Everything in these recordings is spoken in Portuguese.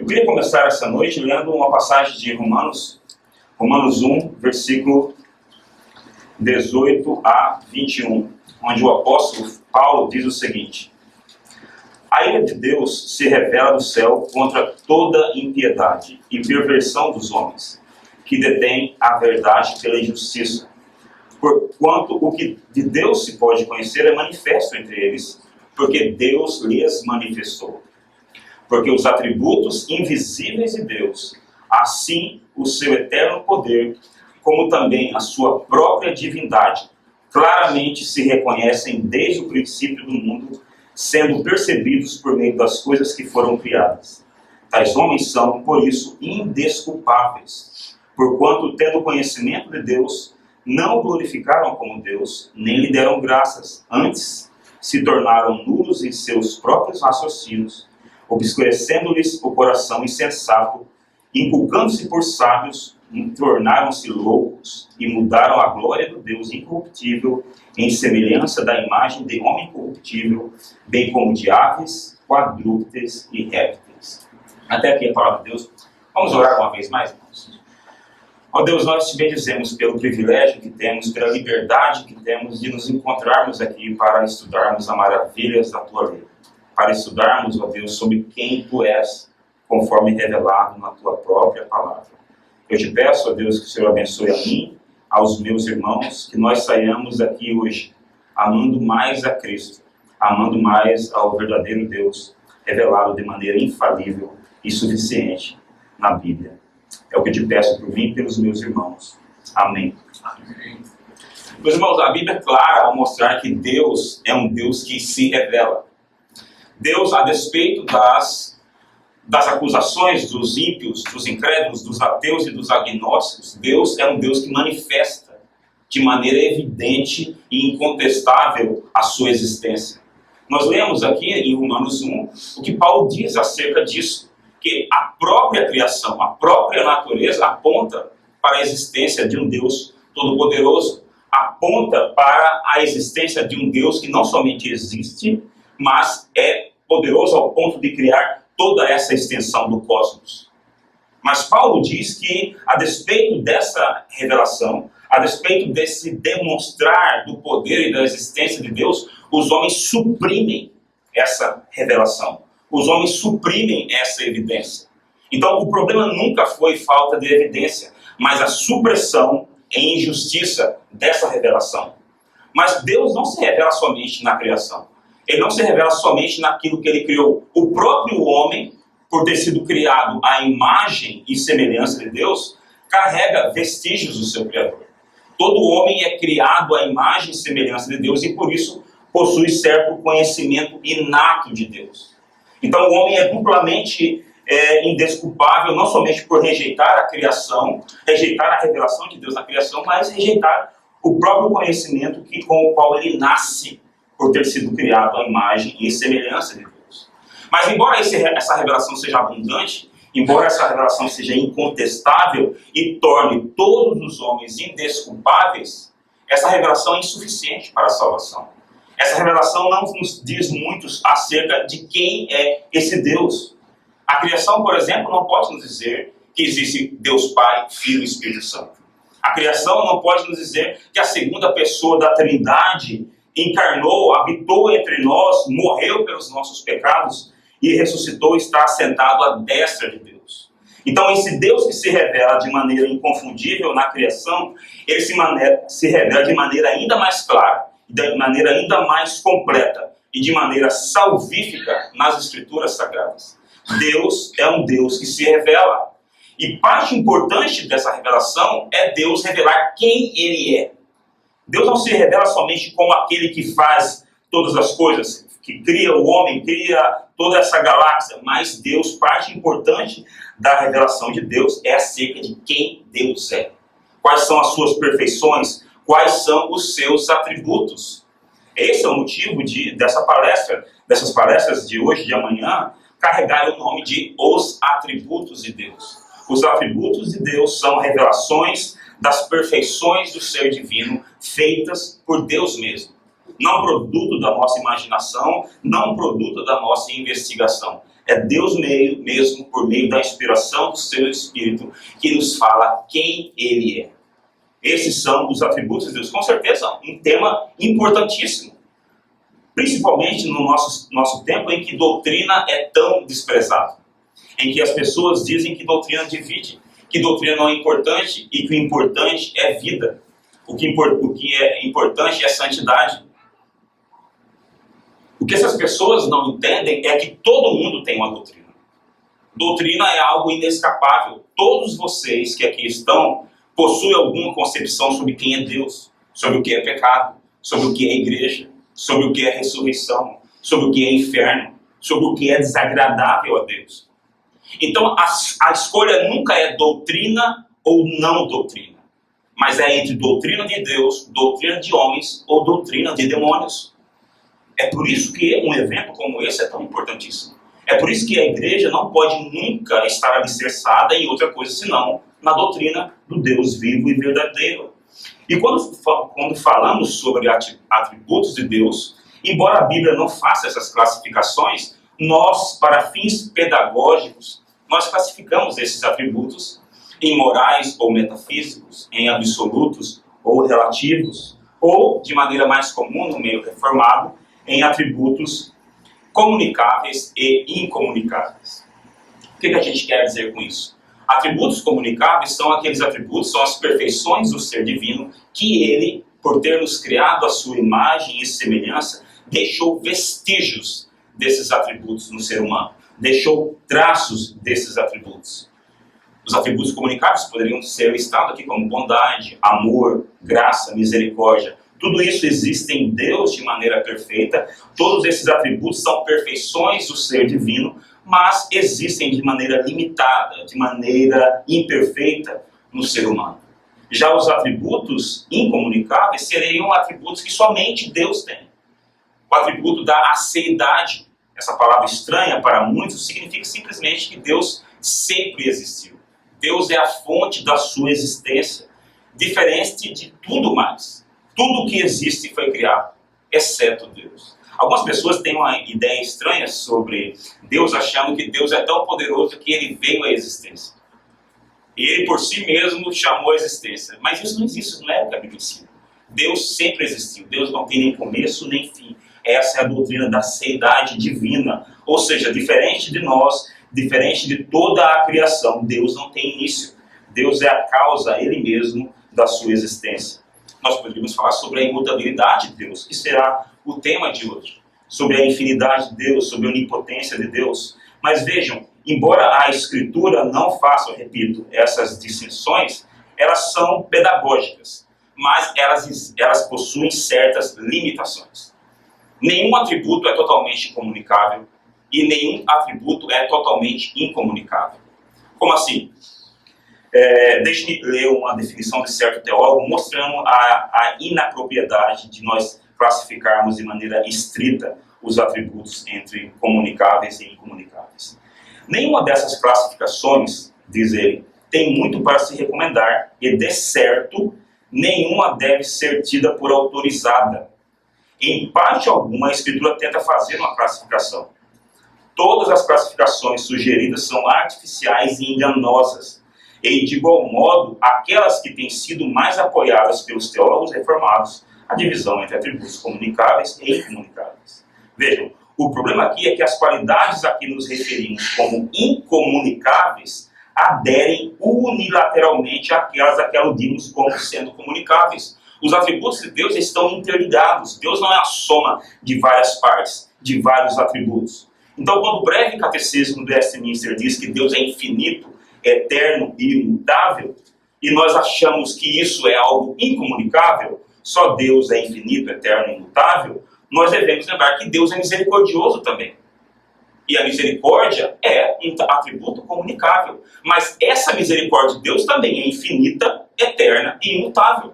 Eu queria começar essa noite lendo uma passagem de Romanos 1, versículo 18 a 21, onde o apóstolo Paulo diz o seguinte: a ira de Deus se revela do céu contra toda impiedade e perversão dos homens, que detêm a verdade pela injustiça. Porquanto o que de Deus se pode conhecer é manifesto entre eles, porque Deus lhes manifestou. Porque os atributos invisíveis de Deus, assim o seu eterno poder, como também a sua própria divindade, claramente se reconhecem desde o princípio do mundo, sendo percebidos por meio das coisas que foram criadas. Tais homens são, por isso, indesculpáveis, porquanto, tendo conhecimento de Deus, não o glorificaram como Deus, nem lhe deram graças, antes se tornaram nulos em seus próprios raciocínios, obscurecendo-lhes o coração insensato, inculcando-se por sábios, tornaram-se loucos e mudaram a glória do Deus incorruptível em semelhança da imagem de homem corruptível, bem como de aves, quadrúpedes e répteis. Até aqui a palavra de Deus. Vamos orar uma vez mais, irmãos. Ó Deus, nós te bendizemos pelo privilégio que temos, pela liberdade que temos de nos encontrarmos aqui para estudarmos as maravilhas da tua lei. Para estudarmos, ó Deus, sobre quem tu és, conforme revelado na tua própria palavra. Eu te peço, ó Deus, que o Senhor abençoe a mim, aos meus irmãos, que nós saiamos daqui hoje amando mais a Cristo, amando mais ao verdadeiro Deus, revelado de maneira infalível e suficiente na Bíblia. É o que eu te peço por mim e pelos meus irmãos. Amém. Amém. Meus irmãos, a Bíblia é clara ao mostrar que Deus é um Deus que se revela. Deus, a despeito das acusações dos ímpios, dos incrédulos, dos ateus e dos agnósticos, Deus é um Deus que manifesta de maneira evidente e incontestável a sua existência. Nós lemos aqui em Romanos 1 o que Paulo diz acerca disso, que a própria criação, a própria natureza aponta para a existência de um Deus todo-poderoso, aponta para a existência de um Deus que não somente existe, mas é poderoso ao ponto de criar toda essa extensão do cosmos. Mas Paulo diz que, a despeito dessa revelação, a despeito desse demonstrar do poder e da existência de Deus, os homens suprimem essa revelação. Os homens suprimem essa evidência. Então, o problema nunca foi falta de evidência, mas a supressão e injustiça dessa revelação. Mas Deus não se revela somente na criação. Ele não se revela somente naquilo que ele criou. O próprio homem, por ter sido criado à imagem e semelhança de Deus, carrega vestígios do seu Criador. Todo homem é criado à imagem e semelhança de Deus e, por isso, possui certo conhecimento inato de Deus. Então, o homem é duplamente indesculpável, não somente por rejeitar a criação, rejeitar a revelação de Deus na criação, mas rejeitar o próprio conhecimento com o qual ele nasce, por ter sido criado à imagem e semelhança de Deus. Mas embora essa revelação seja abundante, embora essa revelação seja incontestável e torne todos os homens indesculpáveis, essa revelação é insuficiente para a salvação. Essa revelação não nos diz muito acerca de quem é esse Deus. A criação, por exemplo, não pode nos dizer que existe Deus Pai, Filho e Espírito Santo. A criação não pode nos dizer que a segunda pessoa da Trindade encarnou, habitou entre nós, morreu pelos nossos pecados e ressuscitou e está assentado à destra de Deus. Então, esse Deus que se revela de maneira inconfundível na criação, ele se revela de maneira ainda mais clara, de maneira ainda mais completa e de maneira salvífica nas Escrituras Sagradas. Deus é um Deus que se revela. E parte importante dessa revelação é Deus revelar quem Ele é. Deus não se revela somente como aquele que faz todas as coisas, que cria o homem, cria toda essa galáxia, mas Deus, parte importante da revelação de Deus é acerca de quem Deus é. Quais são as suas perfeições, quais são os seus atributos. Esse é o motivo dessas palestras de hoje, de amanhã, carregarem o nome de Os Atributos de Deus. Os atributos de Deus são revelações das perfeições do ser divino feitas por Deus mesmo. Não produto da nossa imaginação, não produto da nossa investigação. É Deus mesmo, por meio da inspiração do seu Espírito, que nos fala quem Ele é. Esses são os atributos de Deus. Com certeza, um tema importantíssimo. Principalmente no nosso tempo em que doutrina é tão desprezada. Em que as pessoas dizem que doutrina divide, que doutrina não é importante e que o importante é vida. O que é importante é santidade. O que essas pessoas não entendem é que todo mundo tem uma doutrina. Doutrina é algo inescapável. Todos vocês que aqui estão possuem alguma concepção sobre quem é Deus, sobre o que é pecado, sobre o que é igreja, sobre o que é ressurreição, sobre o que é inferno, sobre o que é desagradável a Deus. Então a escolha nunca é doutrina ou não doutrina, mas é entre doutrina de Deus, doutrina de homens ou doutrina de demônios. É por isso que um evento como esse é tão importantíssimo. É por isso que a igreja não pode nunca estar alicerçada em outra coisa senão na doutrina do Deus vivo e verdadeiro. E quando falamos sobre atributos de Deus, embora a Bíblia não faça essas classificações, nós, para fins pedagógicos, nós classificamos esses atributos em morais ou metafísicos, em absolutos ou relativos, ou, de maneira mais comum, no meio reformado, em atributos comunicáveis e incomunicáveis. O que a gente quer dizer com isso? Atributos comunicáveis são aqueles atributos, são as perfeições do ser divino que ele, por ter nos criado a sua imagem e semelhança, deixou vestígios desses atributos no ser humano, deixou traços desses atributos. Os atributos comunicáveis poderiam ser listados aqui como bondade, amor, graça, misericórdia. Tudo isso existe em Deus de maneira perfeita. Todos esses atributos são perfeições do ser divino, mas existem de maneira limitada, de maneira imperfeita no ser humano. Já os atributos incomunicáveis seriam atributos que somente Deus tem. O atributo da aceidade, essa palavra estranha para muitos, significa simplesmente que Deus sempre existiu. Deus é a fonte da sua existência, diferente de tudo mais. Tudo que existe foi criado, exceto Deus. Algumas pessoas têm uma ideia estranha sobre Deus, achando que Deus é tão poderoso que ele veio à existência. E ele por si mesmo chamou a existência. Mas isso não existe, isso não é o que a Bíblia ensina. Deus sempre existiu, Deus não tem nem começo nem fim. Essa é a doutrina da seidade divina. Ou seja, diferente de nós, diferente de toda a criação, Deus não tem início. Deus é a causa, ele mesmo, da sua existência. Nós poderíamos falar sobre a imutabilidade de Deus, que será o tema de hoje. Sobre a infinidade de Deus, sobre a onipotência de Deus. Mas vejam, embora a Escritura não faça, eu repito, essas distinções, elas são pedagógicas, mas elas possuem certas limitações. Nenhum atributo é totalmente comunicável e nenhum atributo é totalmente incomunicável. Como assim? Deixe-me ler uma definição de certo teólogo mostrando a inapropriedade de nós classificarmos de maneira estrita os atributos entre comunicáveis e incomunicáveis. Nenhuma dessas classificações, diz ele, tem muito para se recomendar e, de certo, nenhuma deve ser tida por autorizada. Em parte alguma, a Escritura tenta fazer uma classificação. Todas as classificações sugeridas são artificiais e enganosas. E, de igual modo, aquelas que têm sido mais apoiadas pelos teólogos reformados, a divisão entre atributos comunicáveis e incomunicáveis. Vejam, o problema aqui é que as qualidades a que nos referimos como incomunicáveis aderem unilateralmente àquelas a que aludimos como sendo comunicáveis. Os atributos de Deus estão interligados. Deus não é a soma de várias partes, de vários atributos. Então, quando o breve catecismo do Westminster diz que Deus é infinito, eterno e imutável, e nós achamos que isso é algo incomunicável, só Deus é infinito, eterno e imutável, nós devemos lembrar que Deus é misericordioso também. E a misericórdia é um atributo comunicável. Mas essa misericórdia de Deus também é infinita, eterna e imutável.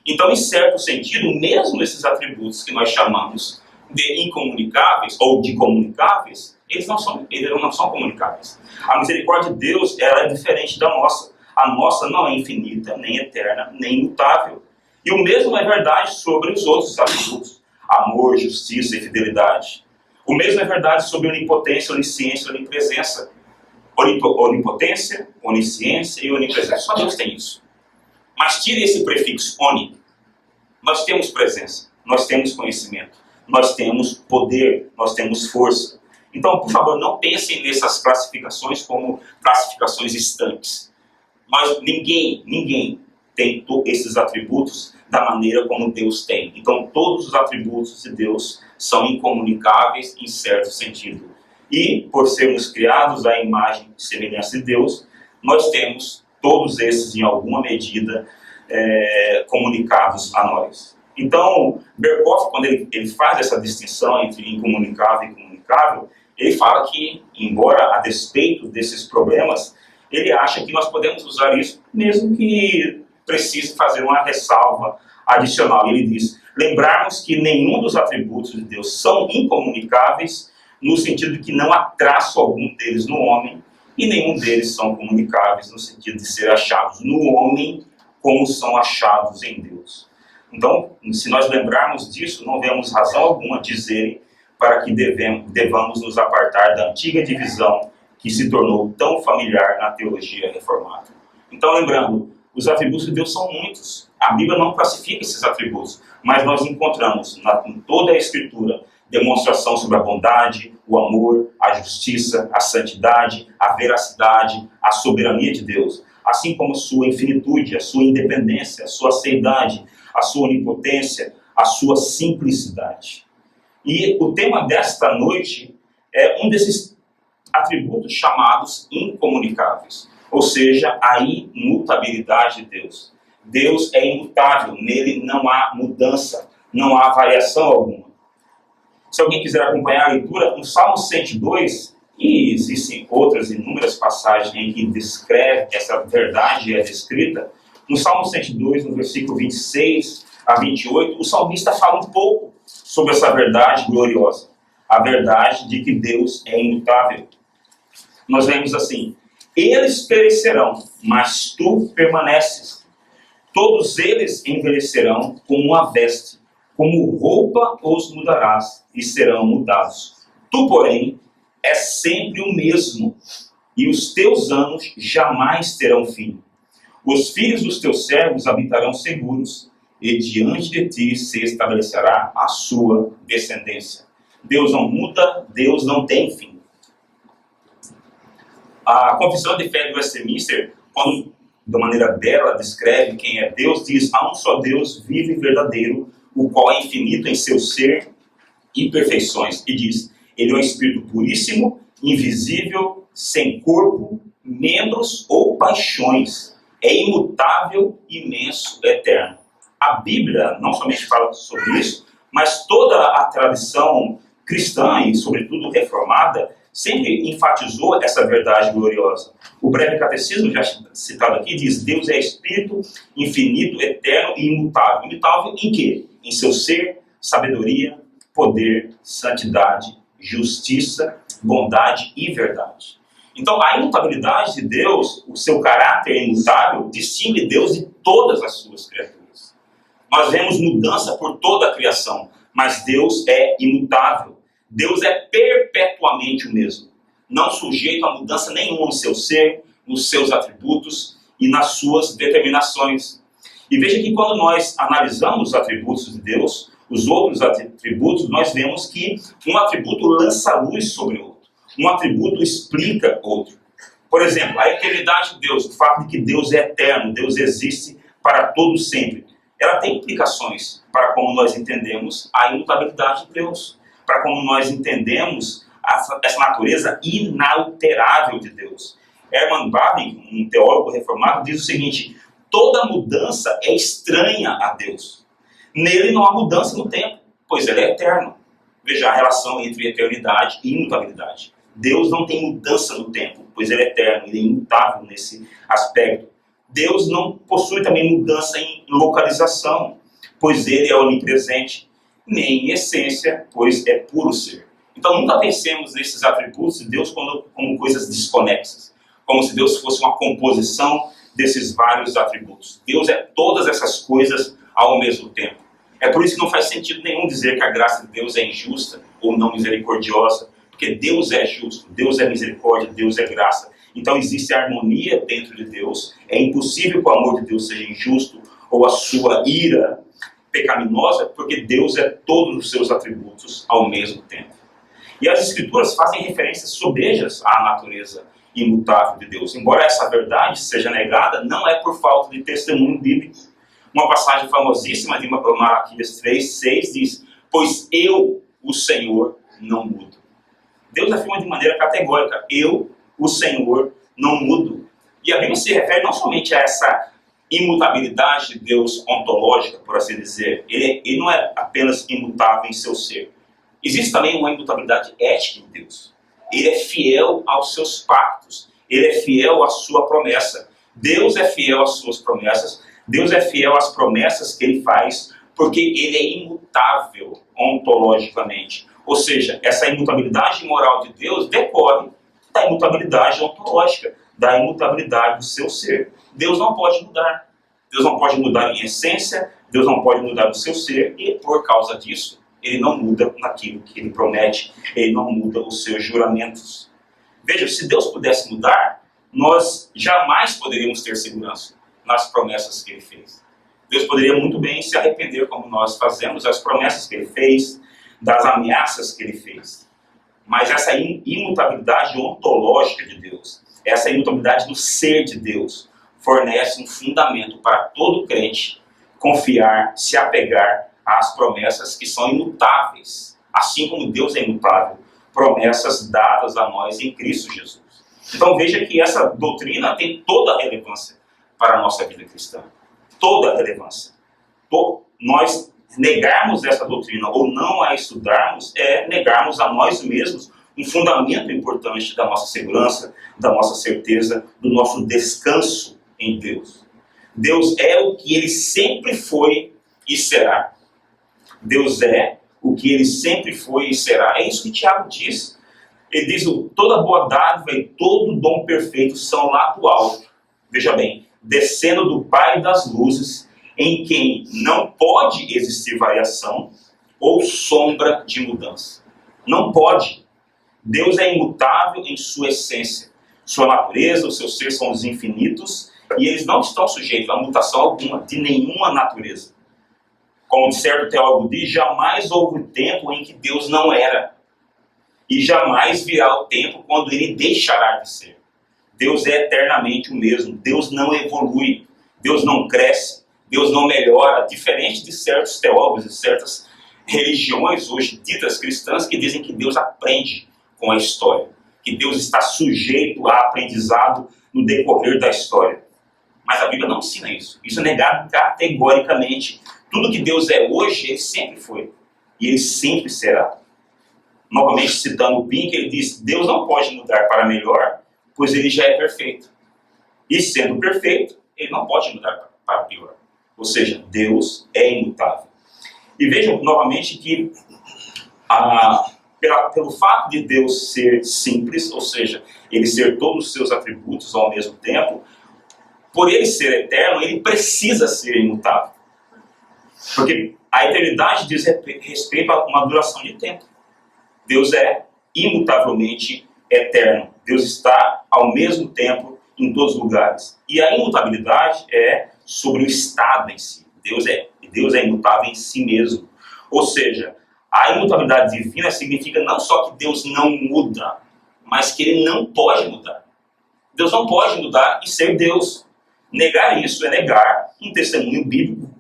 Então, em certo sentido, mesmo esses atributos que nós chamamos de incomunicáveis ou de comunicáveis, eles não são comunicáveis. A misericórdia de Deus, ela é diferente da nossa. A nossa não é infinita, nem eterna, nem imutável. E o mesmo é verdade sobre os outros atributos. Amor, justiça e fidelidade. O mesmo é verdade sobre onipotência, onisciência e onipresença. Onipotência, onisciência e onipresença. Só Deus tem isso. Mas tire esse prefixo oni. Nós temos presença, nós temos conhecimento, nós temos poder, nós temos força. Então, por favor, não pensem nessas classificações como classificações estanques. Mas ninguém tem esses atributos da maneira como Deus tem. Então, todos os atributos de Deus são incomunicáveis em certo sentido. E, por sermos criados à imagem e semelhança de Deus, nós temos todos esses, em alguma medida, comunicados a nós. Então, Berkhoff, quando ele faz essa distinção entre incomunicável e comunicável, ele fala que, embora a despeito desses problemas, ele acha que nós podemos usar isso, mesmo que precise fazer uma ressalva adicional. Ele diz, lembrarmos que nenhum dos atributos de Deus são incomunicáveis, no sentido de que não há traço algum deles no homem, e nenhum deles são comunicáveis no sentido de ser achados no homem como são achados em Deus. Então, se nós lembrarmos disso, não vemos razão alguma dizerem para que devamos nos apartar da antiga divisão que se tornou tão familiar na teologia reformada. Então, lembrando, os atributos de Deus são muitos. A Bíblia não classifica esses atributos, mas nós encontramos em toda a Escritura demonstração sobre a bondade, o amor, a justiça, a santidade, a veracidade, a soberania de Deus, assim como a sua infinitude, a sua independência, a sua seidade, a sua onipotência, a sua simplicidade. E o tema desta noite é um desses atributos chamados incomunicáveis, ou seja, a imutabilidade de Deus. Deus é imutável, nele não há mudança, não há variação alguma. Se alguém quiser acompanhar a leitura, no Salmo 102, e existem outras inúmeras passagens em que descreve essa verdade é descrita, no Salmo 102, no versículo 26 a 28, o salmista fala um pouco sobre essa verdade gloriosa, a verdade de que Deus é imutável. Nós vemos assim, eles perecerão, mas tu permaneces. Todos eles envelhecerão como uma veste, como roupa os mudarás e serão mudados. Tu, porém, és sempre o mesmo, e os teus anos jamais terão fim. Os filhos dos teus servos habitarão seguros, e diante de ti se estabelecerá a sua descendência. Deus não muda, Deus não tem fim. A Confissão de Fé de Westminster, quando de maneira bela descreve quem é Deus, diz, há um só Deus vivo e verdadeiro, o qual é infinito em seu ser e perfeições. E diz, ele é um Espírito puríssimo, invisível, sem corpo, membros ou paixões. É imutável, imenso, eterno. A Bíblia não somente fala sobre isso, mas toda a tradição cristã e, sobretudo, reformada, sempre enfatizou essa verdade gloriosa. O breve catecismo, já citado aqui, diz, Deus é Espírito, infinito, eterno e imutável. Imutável em quê? Em seu ser, sabedoria, poder, santidade, justiça, bondade e verdade. Então, a imutabilidade de Deus, o seu caráter imutável, distingue Deus de todas as suas criaturas. Nós vemos mudança por toda a criação, mas Deus é imutável. Deus é perpetuamente o mesmo, não sujeito a mudança nenhuma no seu ser, nos seus atributos e nas suas determinações. E veja que quando nós analisamos os atributos de Deus, os outros atributos, nós vemos que um atributo lança luz sobre o outro. Um atributo explica outro. Por exemplo, a eternidade de Deus, o fato de que Deus é eterno, Deus existe para todo sempre. Ela tem implicações para como nós entendemos a imutabilidade de Deus, para como nós entendemos essa natureza inalterável de Deus. Herman Bavinck, um teólogo reformado, diz o seguinte, toda mudança é estranha a Deus. Nele não há mudança no tempo, pois ele é eterno. Veja a relação entre eternidade e imutabilidade. Deus não tem mudança no tempo, pois ele é eterno, ele é imutável nesse aspecto. Deus não possui também mudança em localização, pois ele é onipresente, nem em essência, pois é puro ser. Então nunca pensemos nesses atributos de Deus como coisas desconexas, como se Deus fosse uma composição desses vários atributos. Deus é todas essas coisas ao mesmo tempo. É por isso que não faz sentido nenhum dizer que a graça de Deus é injusta ou não misericordiosa, porque Deus é justo, Deus é misericórdia, Deus é graça. Então existe harmonia dentro de Deus. É impossível que o amor de Deus seja injusto ou a sua ira pecaminosa, porque Deus é todos os seus atributos ao mesmo tempo. E as Escrituras fazem referências sobejas à natureza imutável de Deus. Embora essa verdade seja negada, não é por falta de testemunho bíblico. Uma passagem famosíssima de Malaquias 3:6 diz: pois eu, o Senhor, não mudo. Deus afirma de maneira categórica: eu, o Senhor, não mudo. E a Bíblia se refere não somente a essa imutabilidade de Deus ontológica, por assim dizer. Ele não é apenas imutável em seu ser. Existe também uma imutabilidade ética em Deus. Ele é fiel aos seus pactos. Ele é fiel à sua promessa. Deus é fiel às suas promessas. Deus é fiel às promessas que Ele faz, porque Ele é imutável ontologicamente. Ou seja, essa imutabilidade moral de Deus decorre da imutabilidade ontológica, da imutabilidade do seu ser. Deus não pode mudar. Deus não pode mudar em essência, Deus não pode mudar no seu ser, e por causa disso, Ele não muda naquilo que Ele promete, Ele não muda os seus juramentos. Veja, se Deus pudesse mudar, nós jamais poderíamos ter segurança nas promessas que Ele fez. Deus poderia muito bem se arrepender, como nós fazemos, das promessas que Ele fez, das ameaças que Ele fez. Mas essa imutabilidade ontológica de Deus, essa imutabilidade do ser de Deus, fornece um fundamento para todo crente confiar, se apegar às promessas que são imutáveis. Assim como Deus é imutável, promessas dadas a nós em Cristo Jesus. Então veja que essa doutrina tem toda a relevância para a nossa vida cristã. Toda a relevância. Nós negarmos essa doutrina ou não a estudarmos é negarmos a nós mesmos um fundamento importante da nossa segurança, da nossa certeza, do nosso descanso em Deus. Deus é o que Ele sempre foi e será. Deus é o que Ele sempre foi e será. É isso que Tiago diz. Ele diz: toda boa dádiva e todo dom perfeito são lá do alto. Veja bem, descendo do Pai das luzes, em quem não pode existir variação ou sombra de mudança. Não pode. Deus é imutável em sua essência. Sua natureza, o seu ser são os infinitos, e eles não estão sujeitos a mutação alguma, de nenhuma natureza. Como certo teólogo diz, jamais houve tempo em que Deus não era. E jamais virá o tempo quando Ele deixará de ser. Deus é eternamente o mesmo. Deus não evolui. Deus não cresce. Deus não melhora. Diferente de certos teólogos e certas religiões hoje ditas cristãs que dizem que Deus aprende com a história. Que Deus está sujeito a aprendizado no decorrer da história. Mas a Bíblia não ensina isso. Isso é negado categoricamente. Tudo que Deus é hoje, Ele sempre foi. E Ele sempre será. Novamente citando o Pink, ele diz: Deus não pode mudar para melhor, pois Ele já é perfeito. E sendo perfeito, Ele não pode mudar para pior. Ou seja, Deus é imutável. E vejam novamente que pelo fato de Deus ser simples, ou seja, Ele ser todos os seus atributos ao mesmo tempo, por Ele ser eterno, Ele precisa ser imutável. Porque a eternidade diz respeito a uma duração de tempo. Deus é imutavelmente eterno. Deus está ao mesmo tempo em todos os lugares. E a imutabilidade é sobre o estado em si. Deus é imutável em si mesmo. Ou seja, a imutabilidade divina significa não só que Deus não muda, mas que Ele não pode mudar. Deus não pode mudar e ser Deus. Negar isso é negar um testemunho bíblico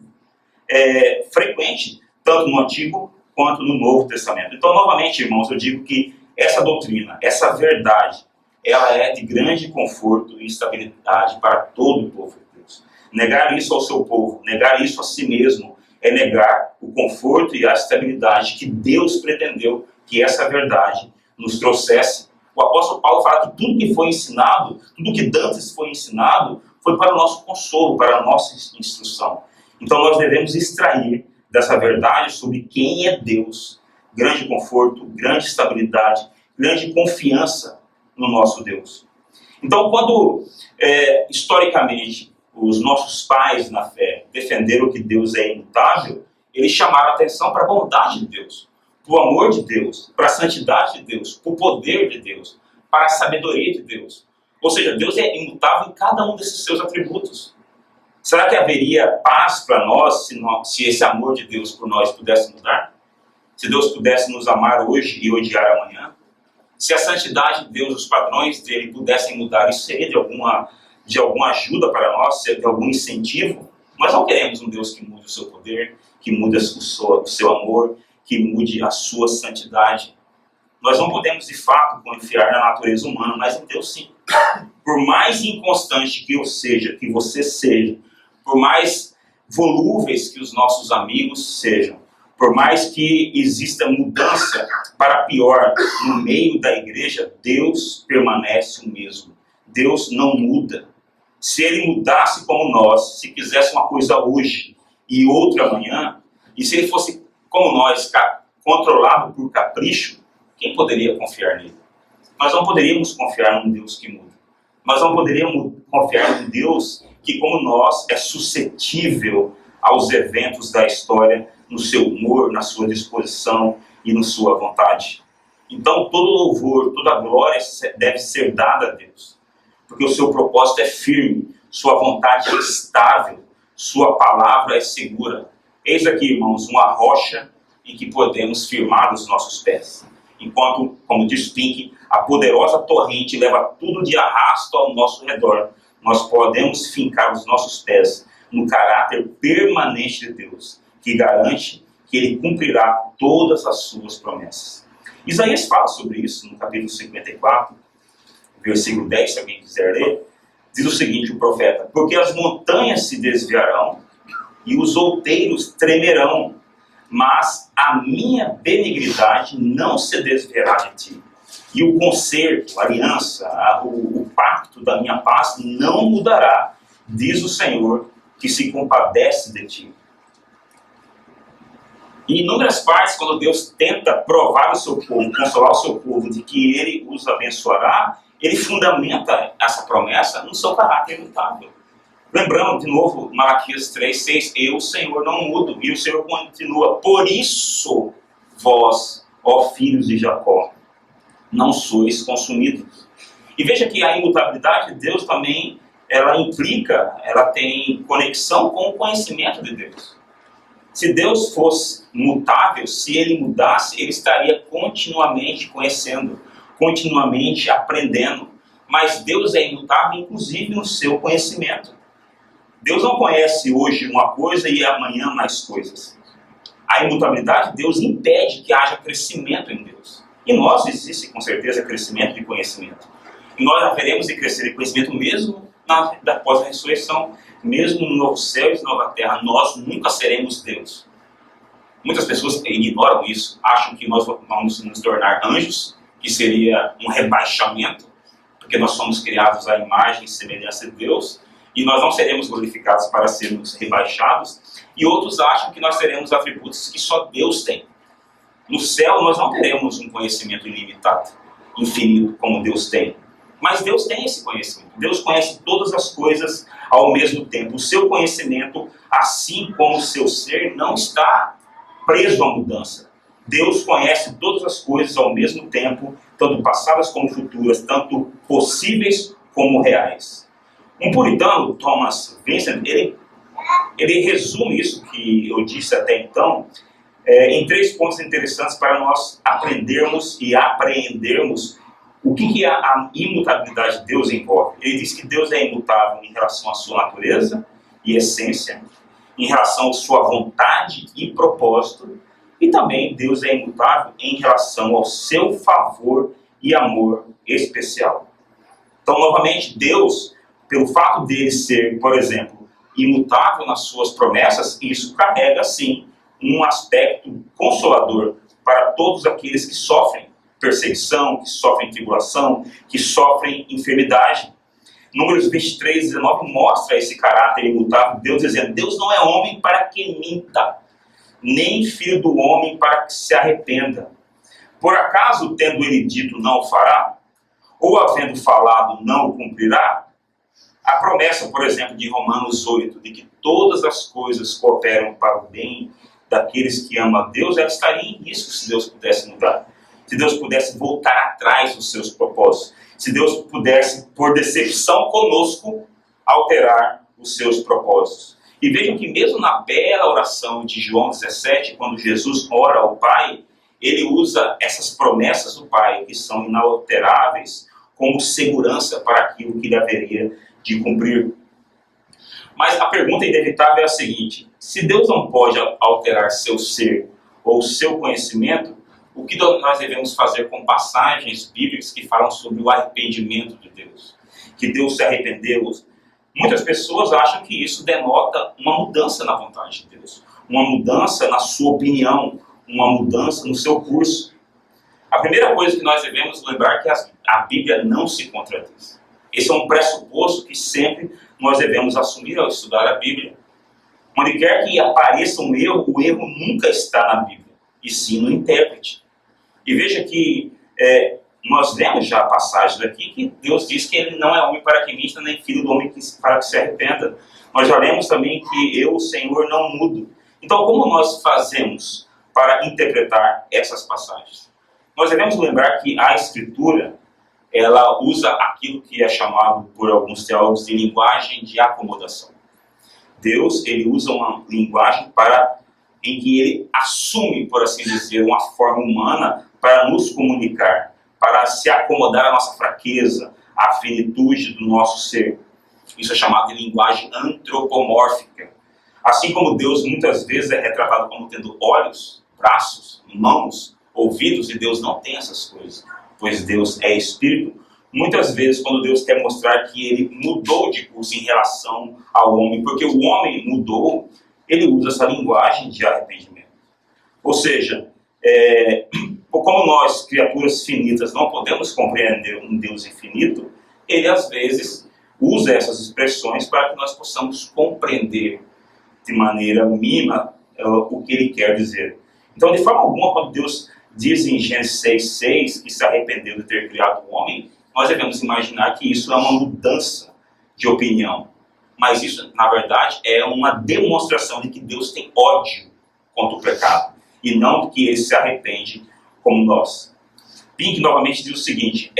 frequente, tanto no Antigo quanto no Novo Testamento. Então, novamente, irmãos, eu digo que essa doutrina, essa verdade, ela é de grande conforto e estabilidade para todo o povo de Deus. Negar isso ao seu povo, negar isso a si mesmo, é negar o conforto e a estabilidade que Deus pretendeu que essa verdade nos trouxesse. O apóstolo Paulo fala que tudo que foi ensinado, tudo que dantes foi ensinado, foi para o nosso consolo, para a nossa instrução. Então nós devemos extrair dessa verdade sobre quem é Deus, grande conforto, grande estabilidade, grande confiança no nosso Deus. Então, quando historicamente os nossos pais na fé defenderam que Deus é imutável, eles chamaram a atenção para a bondade de Deus, para o amor de Deus, para a santidade de Deus, para o poder de Deus, para a sabedoria de Deus. Ou seja, Deus é imutável em cada um desses seus atributos. Será que haveria paz para nós se esse amor de Deus por nós pudesse mudar? Se Deus pudesse nos amar hoje e odiar amanhã? Se a santidade de Deus, os padrões dele pudessem mudar, isso seria de alguma ajuda para nós, de algum incentivo? Nós não queremos um Deus que mude o seu poder, que mude o seu amor, que mude a sua santidade. Nós não podemos, de fato, confiar na natureza humana, mas em Deus sim. Por mais inconstante que eu seja, que você seja, por mais volúveis que os nossos amigos sejam, por mais que exista mudança para pior no meio da igreja, Deus permanece o mesmo. Deus não muda. Se Ele mudasse como nós, se quisesse uma coisa hoje e outra amanhã, e se Ele fosse como nós, controlado por capricho, quem poderia confiar nele? Nós não poderíamos confiar num Deus que muda. Nós não poderíamos confiar num Deus que, como nós, é suscetível aos eventos da história, no seu humor, na sua disposição e na sua vontade. Então, todo louvor, toda glória deve ser dada a Deus, porque o seu propósito é firme, sua vontade é estável, sua palavra é segura. Eis aqui, irmãos, uma rocha em que podemos firmar os nossos pés. Enquanto, como diz Pink, a poderosa torrente leva tudo de arrasto ao nosso redor, nós podemos fincar os nossos pés no caráter permanente de Deus, que garante que Ele cumprirá todas as suas promessas. Isaías fala sobre isso no capítulo 54, versículo 10, se alguém quiser ler. Diz o seguinte, o profeta: porque as montanhas se desviarão e os outeiros tremerão, mas a minha benignidade não se desviará de ti. E o concerto, a aliança, o pacto da minha paz não mudará, diz o Senhor, que se compadece de ti. E em inúmeras partes, quando Deus tenta provar o seu povo, consolar o seu povo de que Ele os abençoará, Ele fundamenta essa promessa no seu caráter imutável. Lembrando de novo Malaquias 3:6, eu, Senhor, não mudo. E o Senhor continua, por isso vós, ó filhos de Jacó, não sois consumidos. E veja que a imutabilidade de Deus também, ela tem conexão com o conhecimento de Deus. Se Deus fosse mutável, se Ele mudasse, Ele estaria continuamente conhecendo, continuamente aprendendo. Mas Deus é imutável, inclusive no seu conhecimento. Deus não conhece hoje uma coisa e amanhã mais coisas. A imutabilidade de Deus impede que haja crescimento em Deus. E nós existe com certeza crescimento de conhecimento. E nós haveremos de crescer de conhecimento mesmo após a ressurreição, mesmo no novo céu e nova terra. Nós nunca seremos Deus. Muitas pessoas ignoram isso, acham que nós vamos nos tornar anjos, que seria um rebaixamento, porque nós somos criados à imagem e semelhança de Deus, e nós não seremos glorificados para sermos rebaixados, e outros acham que nós teremos atributos que só Deus tem. No céu nós não teremos um conhecimento ilimitado, infinito, como Deus tem. Mas Deus tem esse conhecimento. Deus conhece todas as coisas ao mesmo tempo. O seu conhecimento, assim como o seu ser, não está preso à mudança. Deus conhece todas as coisas ao mesmo tempo, tanto passadas como futuras, tanto possíveis como reais. Um puritano, Thomas Vincent, ele resume isso que eu disse até então em 3 pontos interessantes para nós aprendermos e apreendermos o que a imutabilidade de Deus envolve. Ele diz que Deus é imutável em relação à sua natureza e essência, em relação à sua vontade e propósito, e também Deus é imutável em relação ao seu favor e amor especial. Então, novamente, Deus, pelo fato dele ser, por exemplo, imutável nas suas promessas, isso carrega, sim, um aspecto consolador para todos aqueles que sofrem perseguição, que sofrem tribulação, que sofrem enfermidade. Números 23:19 mostra esse caráter imutável, Deus dizendo, Deus não é homem para que minta, nem filho do homem para que se arrependa. Por acaso, tendo ele dito, não o fará? Ou havendo falado, não o cumprirá? A promessa, por exemplo, de Romanos 8, de que todas as coisas cooperam para o bem daqueles que amam a Deus, ela estaria em risco se Deus pudesse mudar. Se Deus pudesse voltar atrás dos seus propósitos. Se Deus pudesse, por decepção conosco, alterar os seus propósitos. E vejam que mesmo na bela oração de João 17, quando Jesus ora ao Pai, ele usa essas promessas do Pai, que são inalteráveis, como segurança para aquilo que ele haveria de cumprir. Mas a pergunta inevitável é a seguinte: se Deus não pode alterar seu ser ou seu conhecimento, o que nós devemos fazer com passagens bíblicas que falam sobre o arrependimento de Deus? Que Deus se arrependeu. Muitas pessoas acham que isso denota uma mudança na vontade de Deus, uma mudança na sua opinião, uma mudança no seu curso. A primeira coisa que nós devemos lembrar é que a Bíblia não se contradiz. Esse é um pressuposto que sempre nós devemos assumir ao estudar a Bíblia. Onde quer que apareça um erro, o erro nunca está na Bíblia, e sim no intérprete. E veja que nós lemos já passagens aqui que Deus diz que ele não é homem para que minta, nem filho do homem para que se arrependa. Nós já lemos também que eu, o Senhor, não mudo. Então, como nós fazemos para interpretar essas passagens? Nós devemos lembrar que a Escritura, ela usa aquilo que é chamado por alguns teólogos de linguagem de acomodação. Deus, ele usa uma linguagem em que ele assume, por assim dizer, uma forma humana para nos comunicar, para se acomodar à nossa fraqueza, à finitude do nosso ser. Isso é chamado de linguagem antropomórfica. Assim como Deus muitas vezes é retratado como tendo olhos, braços, mãos, ouvidos, e Deus não tem essas coisas, pois Deus é Espírito. Muitas vezes, quando Deus quer mostrar que ele mudou de curso em relação ao homem, porque o homem mudou, ele usa essa linguagem de arrependimento. Ou seja, como nós, criaturas finitas, não podemos compreender um Deus infinito, ele às vezes usa essas expressões para que nós possamos compreender de maneira mínima o que ele quer dizer. Então, de forma alguma, quando Deus diz em Gênesis 6:6 que se arrependeu de ter criado o homem, nós devemos imaginar que isso é uma mudança de opinião. Mas isso, na verdade, é uma demonstração de que Deus tem ódio contra o pecado, e não que ele se arrepende como nós. Pink novamente diz o seguinte: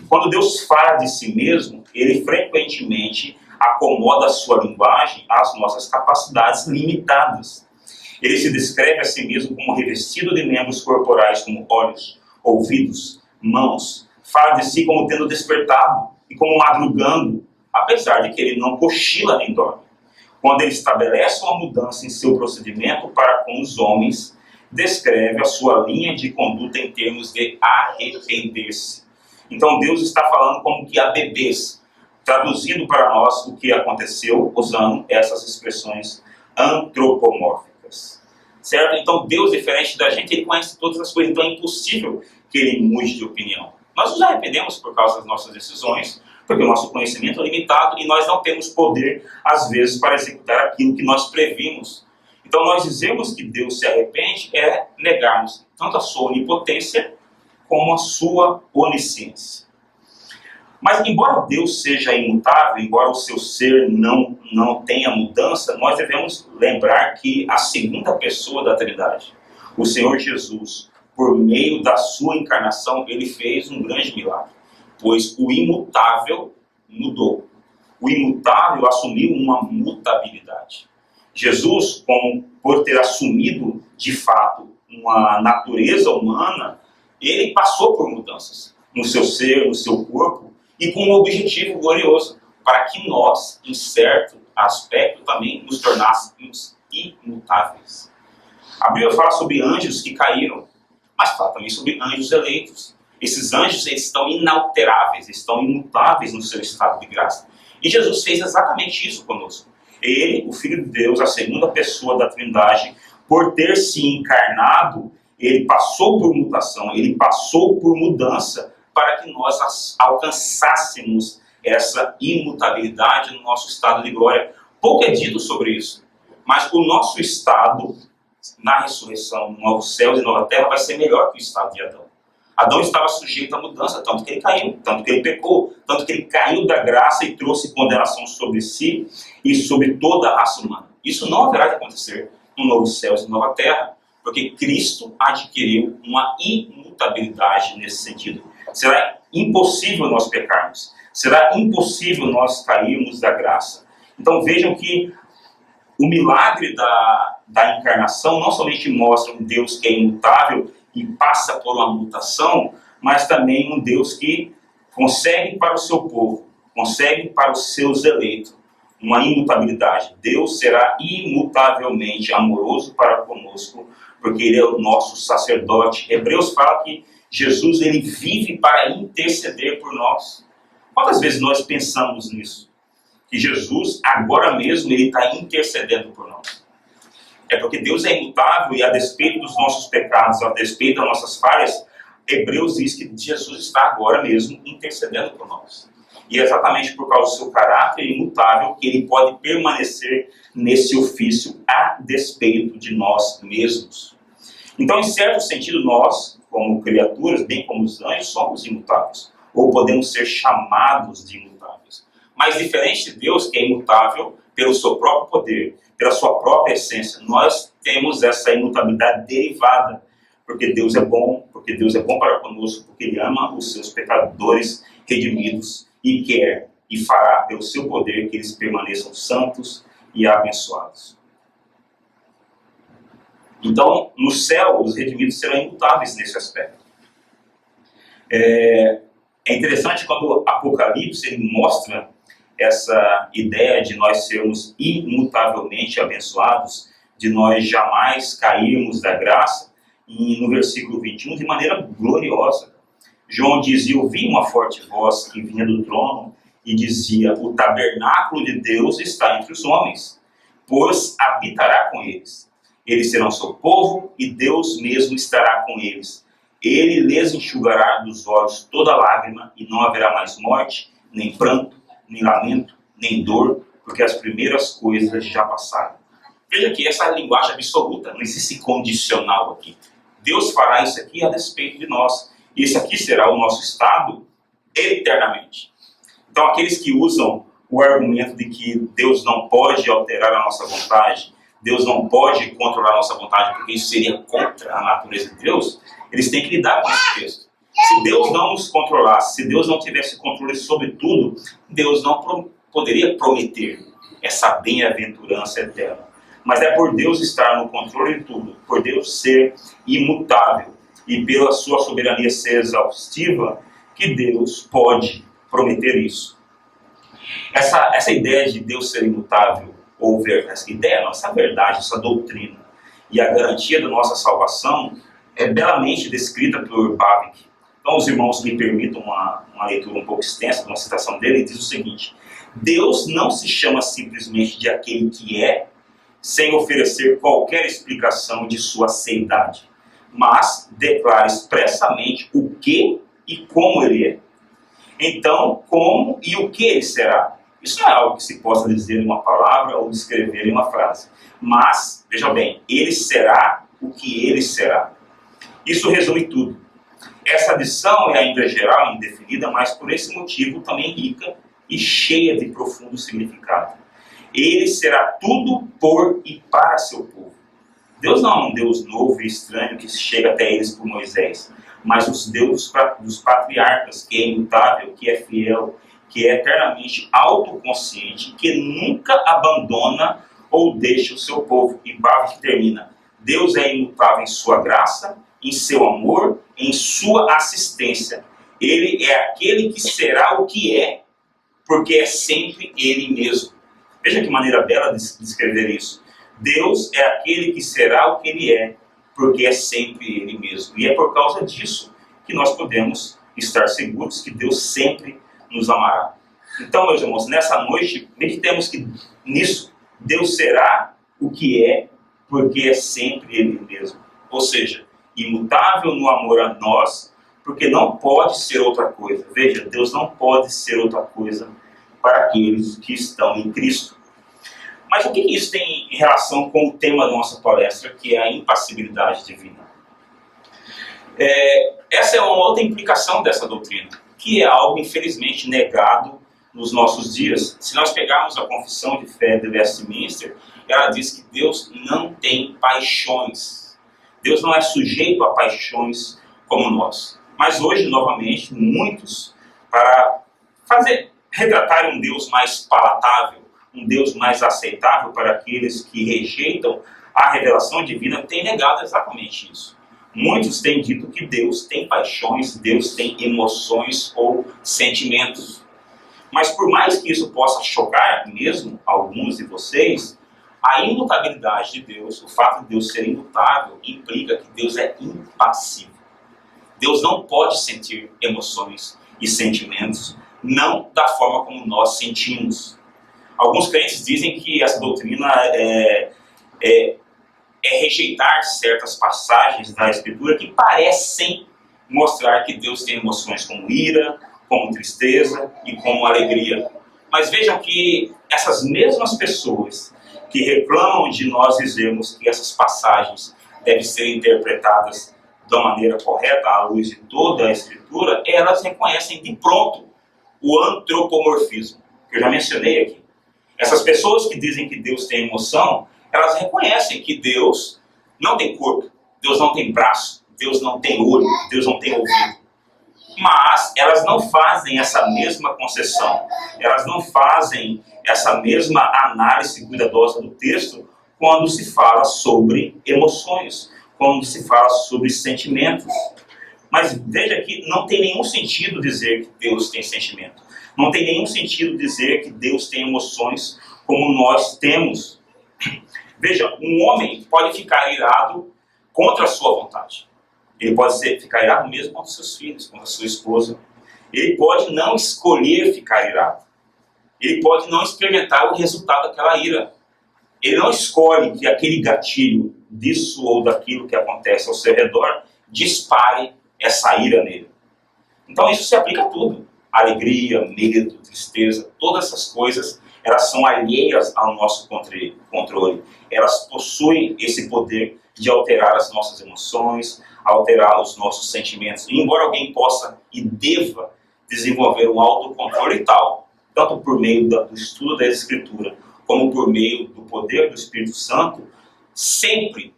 quando Deus fala de si mesmo, ele frequentemente acomoda a sua linguagem às nossas capacidades limitadas. Ele se descreve a si mesmo como revestido de membros corporais como olhos, ouvidos, mãos. Fala de si como tendo despertado e como madrugando, apesar de que ele não cochila nem dorme. Quando ele estabelece uma mudança em seu procedimento para com os homens, descreve a sua linha de conduta em termos de arrepender-se. Então Deus está falando como que a bebês, traduzindo para nós o que aconteceu usando essas expressões antropomórficas. Certo? Então Deus, diferente da gente, ele conhece todas as coisas, então é impossível que ele mude de opinião. Nós nos arrependemos por causa das nossas decisões, porque o nosso conhecimento é limitado e nós não temos poder, às vezes, para executar aquilo que nós previmos. Então nós dizemos que Deus se arrepende é negarmos tanto a sua onipotência como a sua onisciência. Mas embora Deus seja imutável, embora o seu ser não tenha mudança, nós devemos lembrar que a segunda pessoa da Trindade, o Senhor Jesus, por meio da sua encarnação, ele fez um grande milagre, pois o imutável mudou. O imutável assumiu uma mutabilidade. Jesus, por ter assumido de fato uma natureza humana, ele passou por mudanças no seu ser, no seu corpo, e com um objetivo glorioso, para que nós, em certo aspecto, também nos tornássemos imutáveis. A Bíblia fala sobre anjos que caíram, mas fala também sobre anjos eleitos. Esses anjos, eles estão inalteráveis, estão imutáveis no seu estado de graça. E Jesus fez exatamente isso conosco. Ele, o Filho de Deus, a segunda pessoa da Trindade, por ter se encarnado, ele passou por mutação, ele passou por mudança, para que nós alcançássemos essa imutabilidade no nosso estado de glória. Pouco é dito sobre isso, mas o nosso estado na ressurreição, no novo céu e nova terra, vai ser melhor que o estado de Adão. Adão estava sujeito à mudança, tanto que ele caiu, tanto que ele pecou, tanto que ele caiu da graça e trouxe condenação sobre si e sobre toda a raça humana. Isso não haverá de acontecer um novo céu e uma nova terra, porque Cristo adquiriu uma imutabilidade nesse sentido. Será impossível nós pecarmos, será impossível nós cairmos da graça. Então vejam que o milagre da encarnação não somente mostra um Deus que é imutável e passa por uma mutação, mas também um Deus que consegue para o seu povo, consegue para os seus eleitos, uma imutabilidade. Deus será imutavelmente amoroso para conosco, porque Ele é o nosso sacerdote. Hebreus fala que Jesus ele vive para interceder por nós. Quantas vezes nós pensamos nisso? Que Jesus, agora mesmo, Ele está intercedendo por nós. É porque Deus é imutável e a despeito dos nossos pecados, a despeito das nossas falhas, Hebreus diz que Jesus está agora mesmo intercedendo por nós. E é exatamente por causa do seu caráter imutável que Ele pode permanecer nesse ofício a despeito de nós mesmos. Então, em certo sentido, nós, como criaturas, bem como os anjos, somos imutáveis. Ou podemos ser chamados de imutáveis. Mas diferente de Deus, que é imutável pelo seu próprio poder, pela sua própria essência, nós temos essa imutabilidade derivada. Porque Deus é bom para conosco, porque Ele ama os seus pecadores redimidos e quer e fará pelo seu poder que eles permaneçam santos e abençoados. Então, no céu, os redimidos serão imutáveis nesse aspecto. É interessante quando o Apocalipse ele mostra essa ideia de nós sermos imutavelmente abençoados, de nós jamais cairmos da graça, e no versículo 21, de maneira gloriosa. João dizia, ouvi uma forte voz que vinha do trono e dizia, o tabernáculo de Deus está entre os homens, pois habitará com eles. Eles serão seu povo e Deus mesmo estará com eles. Ele lhes enxugará dos olhos toda lágrima e não haverá mais morte, nem pranto, nem lamento, nem dor, porque as primeiras coisas já passaram. Veja que essa é a linguagem absoluta, não existe condicional aqui. Deus fará isso aqui a despeito de nós. E esse aqui será o nosso estado eternamente. Então, aqueles que usam o argumento de que Deus não pode alterar a nossa vontade, Deus não pode controlar a nossa vontade, porque isso seria contra a natureza de Deus, eles têm que lidar com esse texto. Se Deus não nos controlasse, se Deus não tivesse controle sobre tudo, Deus não poderia prometer essa bem-aventurança eterna. Mas é por Deus estar no controle de tudo, por Deus ser imutável e pela sua soberania ser exaustiva, que Deus pode prometer isso. Essa ideia de Deus ser imutável, ou essa ideia, essa verdade, essa doutrina e a garantia da nossa salvação é belamente descrita por Bavinck. Então os irmãos me permitam uma leitura um pouco extensa de uma citação dele, ele diz o seguinte: Deus não se chama simplesmente de aquele que é, sem oferecer qualquer explicação de sua seidade, mas declara expressamente o que e como ele é. Então, como e o que ele será? Isso não é algo que se possa dizer em uma palavra ou descrever em uma frase. Mas, veja bem, ele será o que ele será. Isso resume tudo. Essa adição é ainda geral e indefinida, mas por esse motivo também rica e cheia de profundo significado. Ele será tudo por e para seu povo. Deus não é um Deus novo e estranho que chega até eles por Moisés, mas os Deus dos patriarcas, que é imutável, que é fiel, que é eternamente autoconsciente, que nunca abandona ou deixa o seu povo. E Bavinck termina: Deus é imutável em sua graça, em seu amor, em sua assistência. Ele é aquele que será o que é, porque é sempre Ele mesmo. Veja que maneira bela de escrever isso. Deus é aquele que será o que Ele é, porque é sempre Ele mesmo. E é por causa disso que nós podemos estar seguros que Deus sempre nos amará. Então, meus irmãos, nessa noite, meditemos que nisso, Deus será o que é, porque é sempre Ele mesmo. Ou seja, imutável no amor a nós, porque não pode ser outra coisa. Veja, Deus não pode ser outra coisa para aqueles que estão em Cristo. Mas o que isso tem em relação com o tema da nossa palestra, que é a impassibilidade divina? Essa é uma outra implicação dessa doutrina, que é algo, infelizmente, negado nos nossos dias. Se nós pegarmos a Confissão de Fé de Westminster, ela diz que Deus não tem paixões. Deus não é sujeito a paixões como nós. Mas hoje, novamente, muitos, para retratar um Deus mais palatável, um Deus mais aceitável para aqueles que rejeitam a revelação divina, têm negado exatamente isso. Muitos têm dito que Deus tem paixões, Deus tem emoções ou sentimentos. Mas por mais que isso possa chocar mesmo alguns de vocês, a imutabilidade de Deus, o fato de Deus ser imutável, implica que Deus é impassível. Deus não pode sentir emoções e sentimentos, não da forma como nós sentimos. Alguns crentes dizem que essa doutrina é rejeitar certas passagens da Escritura que parecem mostrar que Deus tem emoções como ira, como tristeza e como alegria. Mas vejam que essas mesmas pessoas que reclamam de nós dizermos que essas passagens devem ser interpretadas da maneira correta, à luz de toda a Escritura, elas reconhecem de pronto o antropomorfismo, que eu já mencionei aqui. Essas pessoas que dizem que Deus tem emoção, elas reconhecem que Deus não tem corpo, Deus não tem braço, Deus não tem olho, Deus não tem ouvido. Mas elas não fazem essa mesma concessão, elas não fazem essa mesma análise cuidadosa do texto quando se fala sobre emoções, quando se fala sobre sentimentos. Mas veja que não tem nenhum sentido dizer que Deus tem sentimento. Não tem nenhum sentido dizer que Deus tem emoções como nós temos. Veja, um homem pode ficar irado contra a sua vontade. Ele pode ficar irado mesmo contra os seus filhos, contra a sua esposa. Ele pode não escolher ficar irado. Ele pode não experimentar o resultado daquela ira. Ele não escolhe que aquele gatilho disso ou daquilo que acontece ao seu redor dispare essa ira nele. Então isso se aplica a tudo. Alegria, medo, tristeza, todas essas coisas, elas são alheias ao nosso controle. Elas possuem esse poder de alterar as nossas emoções, alterar os nossos sentimentos. E embora alguém possa e deva desenvolver um autocontrole tal, tanto por meio do estudo da Escritura, como por meio do poder do Espírito Santo, sempre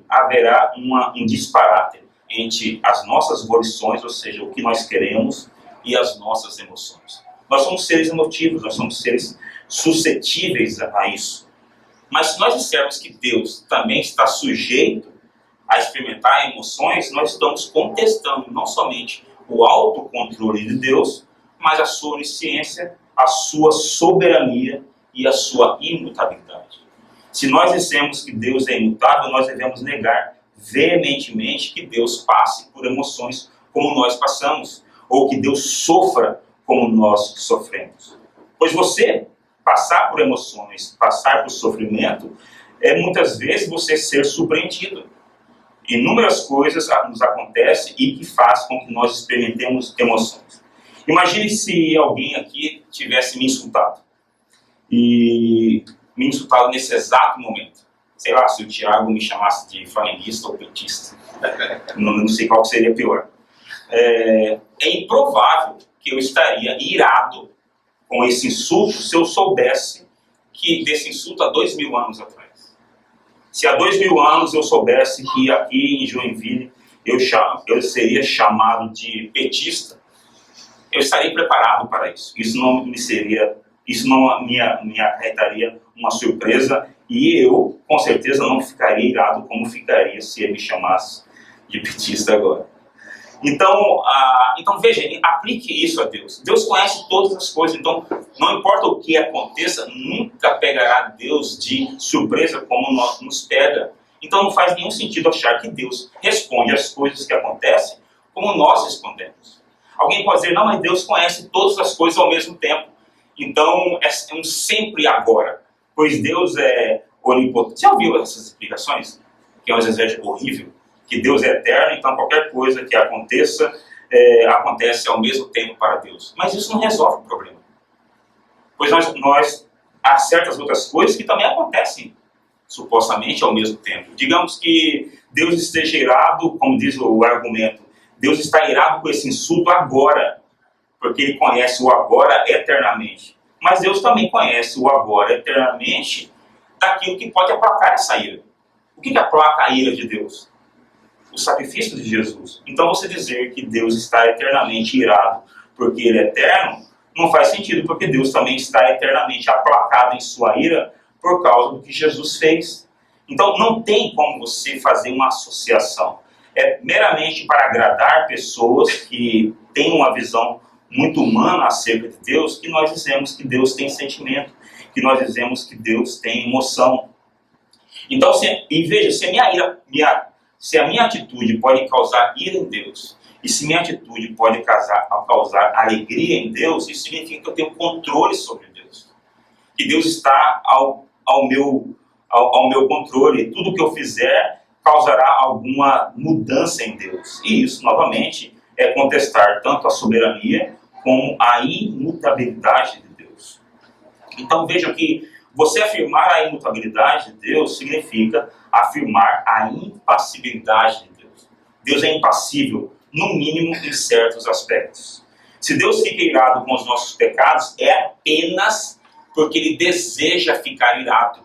haverá um disparate entre as nossas volições, ou seja, o que nós queremos, e as nossas emoções. Nós somos seres emotivos, nós somos seres suscetíveis a isso. Mas se nós dissermos que Deus também está sujeito a experimentar emoções, nós estamos contestando não somente o autocontrole de Deus, mas a sua onisciência, a sua soberania e a sua imutabilidade. Se nós dissemos que Deus é imutável, nós devemos negar veementemente que Deus passe por emoções como nós passamos, ou que Deus sofra como nós sofremos. Pois você passar por emoções, passar por sofrimento, é muitas vezes você ser surpreendido. Inúmeras coisas nos acontecem e que faz com que nós experimentemos emoções. Imagine se alguém aqui tivesse me insultado. E me insultado nesse exato momento. Sei lá, se o Tiago me chamasse de flamenguista ou petista. Não sei qual seria pior. É improvável que eu estaria irado com esse insulto se eu soubesse desse insulto há 2000 anos atrás. Se há 2000 anos eu soubesse que aqui em Joinville eu seria chamado de petista, eu estaria preparado para isso. Isso não me acarretaria uma surpresa e eu, com certeza, não ficaria irado como ficaria se ele me chamasse de petista agora. Então veja, aplique isso a Deus. Deus conhece todas as coisas, então não importa o que aconteça, nunca pegará Deus de surpresa como nos pega. Então não faz nenhum sentido achar que Deus responde às coisas que acontecem como nós respondemos. Alguém pode dizer, não, mas Deus conhece todas as coisas ao mesmo tempo. Então é um sempre agora, pois Deus é onipotente. Já ouviu essas explicações? Que é um exagero horrível. Que Deus é eterno, então qualquer coisa que aconteça, acontece ao mesmo tempo para Deus. Mas isso não resolve o problema. Pois há certas outras coisas que também acontecem, supostamente, ao mesmo tempo. Digamos que Deus esteja irado, como diz o argumento, Deus está irado com esse insulto agora, porque Ele conhece o agora eternamente. Mas Deus também conhece o agora eternamente daquilo que pode aplacar essa ira. O que aplaca a ira de Deus? O sacrifício de Jesus. Então você dizer que Deus está eternamente irado porque Ele é eterno, não faz sentido, porque Deus também está eternamente aplacado em sua ira por causa do que Jesus fez. Então não tem como você fazer uma associação. É meramente para agradar pessoas que têm uma visão muito humana acerca de Deus, que nós dizemos que Deus tem sentimento, que nós dizemos que Deus tem emoção. Então, veja, se a minha atitude pode causar ira em Deus, e se minha atitude pode causar alegria em Deus, isso significa que eu tenho controle sobre Deus. Que Deus está ao meu controle. Tudo que eu fizer causará alguma mudança em Deus. E isso, novamente, é contestar tanto a soberania como a imutabilidade de Deus. Então vejam que você afirmar a imutabilidade de Deus significa afirmar a impassibilidade de Deus. Deus é impassível, no mínimo em certos aspectos. Se Deus fica irado com os nossos pecados, é apenas porque Ele deseja ficar irado.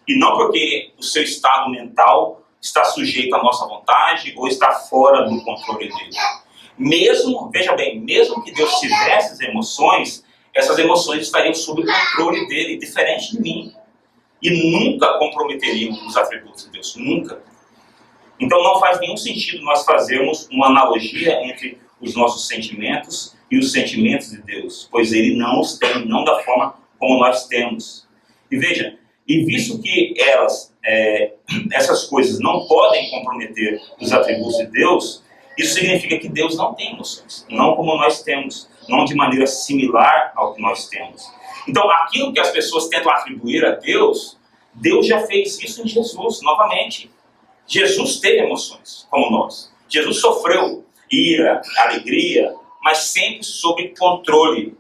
E não porque o seu estado mental está sujeito à nossa vontade ou está fora do controle dele. Veja bem, mesmo que Deus tivesse as emoções, essas emoções estariam sob o controle dele, diferente de mim. E nunca comprometeriam os atributos de Deus, nunca. Então não faz nenhum sentido nós fazermos uma analogia entre os nossos sentimentos e os sentimentos de Deus, pois Ele não os tem, não da forma como nós temos. E veja, e visto que essas coisas não podem comprometer os atributos de Deus, isso significa que Deus não tem emoções, não como nós temos, não de maneira similar ao que nós temos. Então, aquilo que as pessoas tentam atribuir a Deus, Deus já fez isso em Jesus, novamente. Jesus teve emoções, como nós. Jesus sofreu ira, alegria, mas sempre sob controle.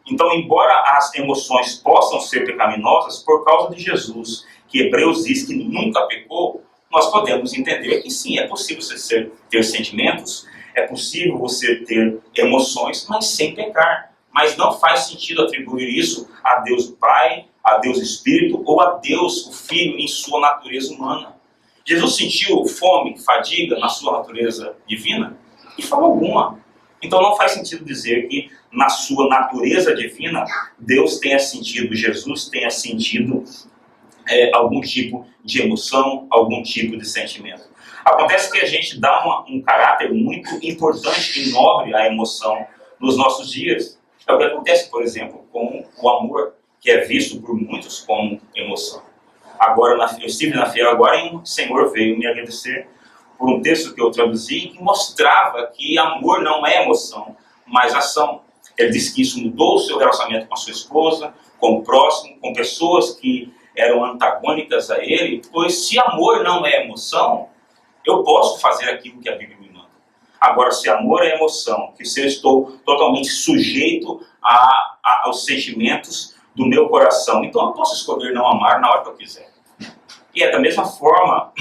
Então, embora as emoções possam ser pecaminosas, por causa de Jesus, que Hebreus diz que nunca pecou, nós podemos entender que sim, é possível você ter sentimentos, é possível você ter emoções, mas sem pecar. Mas não faz sentido atribuir isso a Deus o Pai, a Deus o Espírito ou a Deus o Filho em sua natureza humana. Jesus sentiu fome, fadiga na sua natureza divina? De forma alguma. Então não faz sentido dizer que na sua natureza divina Deus tenha sentido, Jesus tenha sentido algum tipo de emoção, algum tipo de sentimento. Acontece que a gente dá um caráter muito importante e nobre à emoção nos nossos dias. É o que acontece, por exemplo, com o amor, que é visto por muitos como emoção. Agora, eu estive na Fiel agora e o Senhor veio me agradecer por um texto que eu traduzi que mostrava que amor não é emoção, mas ação. Ele disse que isso mudou o seu relacionamento com a sua esposa, com o próximo, com pessoas que eram antagônicas a ele, pois se amor não é emoção, eu posso fazer aquilo que a Bíblia me manda. Agora, se amor é emoção, que se eu estou totalmente sujeito aos sentimentos do meu coração, então eu posso escolher não amar na hora que eu quiser. E é da mesma forma,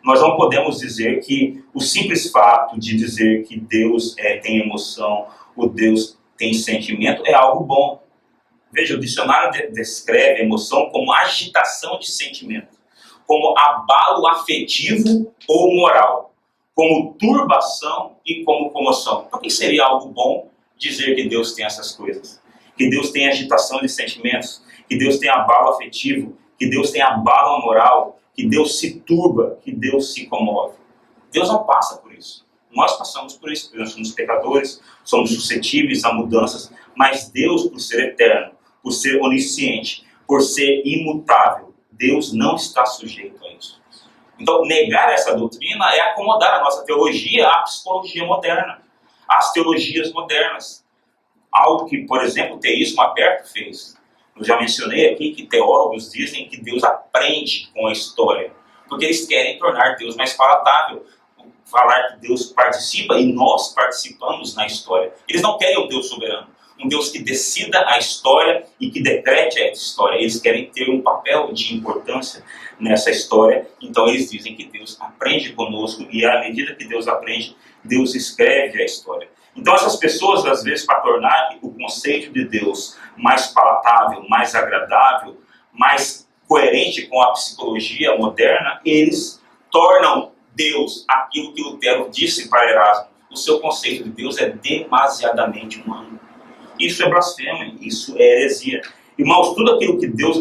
nós não podemos dizer que o simples fato de dizer que Deus tem emoção, o Deus tem sentimento, é algo bom. Veja, o dicionário descreve emoção como agitação de sentimento, como abalo afetivo ou moral, como turbação e como comoção. Por que seria algo bom dizer que Deus tem essas coisas? Que Deus tem agitação de sentimentos, que Deus tem abalo afetivo, que Deus tem abalo moral, que Deus se turba, que Deus se comove. Deus não passa por isso. Nós passamos por isso, porque nós somos pecadores, somos suscetíveis a mudanças, mas Deus, por ser eterno, por ser onisciente, por ser imutável, Deus não está sujeito a isso. Então, negar essa doutrina é acomodar a nossa teologia à psicologia moderna, às teologias modernas. Algo que, por exemplo, o teísmo aberto fez. Eu já mencionei aqui que teólogos dizem que Deus aprende com a história, porque eles querem tornar Deus mais palatável, falar que Deus participa e nós participamos na história. Eles não querem um Deus soberano, um Deus que decida a história e que decrete a história. Eles querem ter um papel de importância nessa história, então eles dizem que Deus aprende conosco e à medida que Deus aprende, Deus escreve a história. Então essas pessoas, às vezes, para tornar o conceito de Deus mais palatável, mais agradável, mais coerente com a psicologia moderna, eles tornam Deus aquilo que Lutero disse para Erasmo. O seu conceito de Deus é demasiadamente humano. Isso é blasfêmia, isso é heresia. Irmãos, tudo aquilo que Deus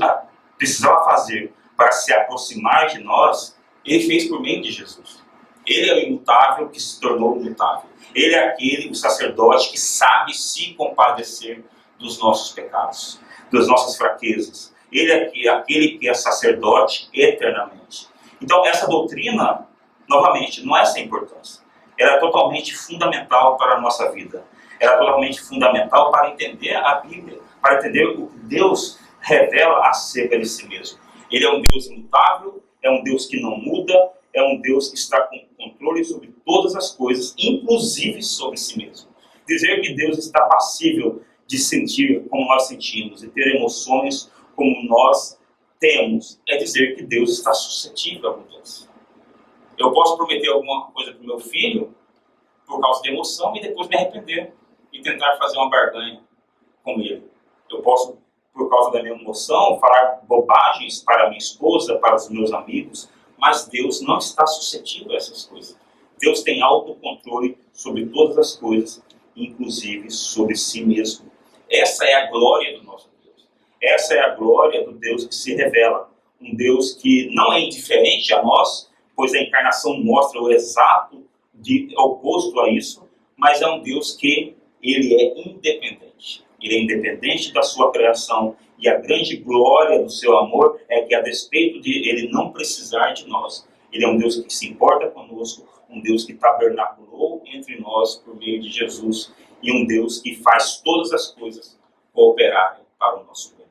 precisava fazer para se aproximar de nós, Ele fez por meio de Jesus. Ele é o imutável que se tornou imutável. Ele é o sacerdote que sabe se compadecer dos nossos pecados, das nossas fraquezas. Ele é aquele que é sacerdote eternamente. Então, essa doutrina, novamente, não é sem importância. Ela é totalmente fundamental para a nossa vida. Ela é totalmente fundamental para entender a Bíblia, para entender o que Deus revela acerca de si mesmo. Ele é um Deus imutável, é um Deus que não muda, é um Deus que está com controle sobre todas as coisas, inclusive sobre si mesmo. Dizer que Deus está passível de sentir como nós sentimos e ter emoções como nós temos, é dizer que Deus está suscetível à mudança. Eu posso prometer alguma coisa para o meu filho por causa de emoção e depois me arrepender e tentar fazer uma barganha com ele. Eu posso, por causa da minha emoção, falar bobagens para minha esposa, para os meus amigos, mas Deus não está suscetível a essas coisas. Deus tem autocontrole sobre todas as coisas, inclusive sobre si mesmo. Essa é a glória do nosso Deus. Essa é a glória do Deus que se revela. Um Deus que não é indiferente a nós, pois a encarnação mostra o exato oposto a isso, mas é um Deus que ele é independente. Ele é independente da sua criação, e a grande glória do seu amor é que, a despeito de ele não precisar de nós, ele é um Deus que se importa conosco, um Deus que tabernaculou entre nós por meio de Jesus, e um Deus que faz todas as coisas cooperarem para o nosso bem.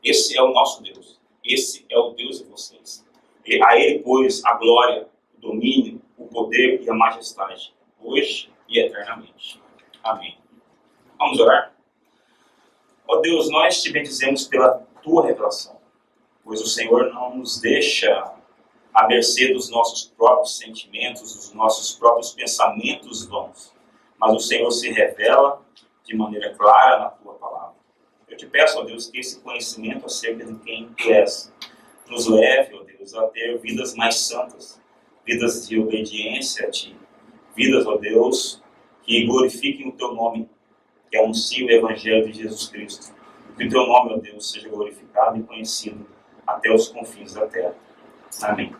Esse é o nosso Deus. Esse é o Deus de vocês. E a Ele, pois, a glória, o domínio, o poder e a majestade, hoje e eternamente. Amém. Vamos orar? Ó Deus, nós te bendizemos pela tua revelação, pois o Senhor não nos deixa à mercê dos nossos próprios sentimentos, dos nossos próprios pensamentos vãos, mas o Senhor se revela de maneira clara na tua palavra. Eu te peço, ó Deus, que esse conhecimento acerca de quem tu és nos leve, ó Deus, a ter vidas mais santas, vidas de obediência a ti, vidas, ó Deus, que glorifiquem o teu nome, que anunciem o Evangelho de Jesus Cristo. Que o teu nome, ó Deus, seja glorificado e conhecido até os confins da terra. Amém.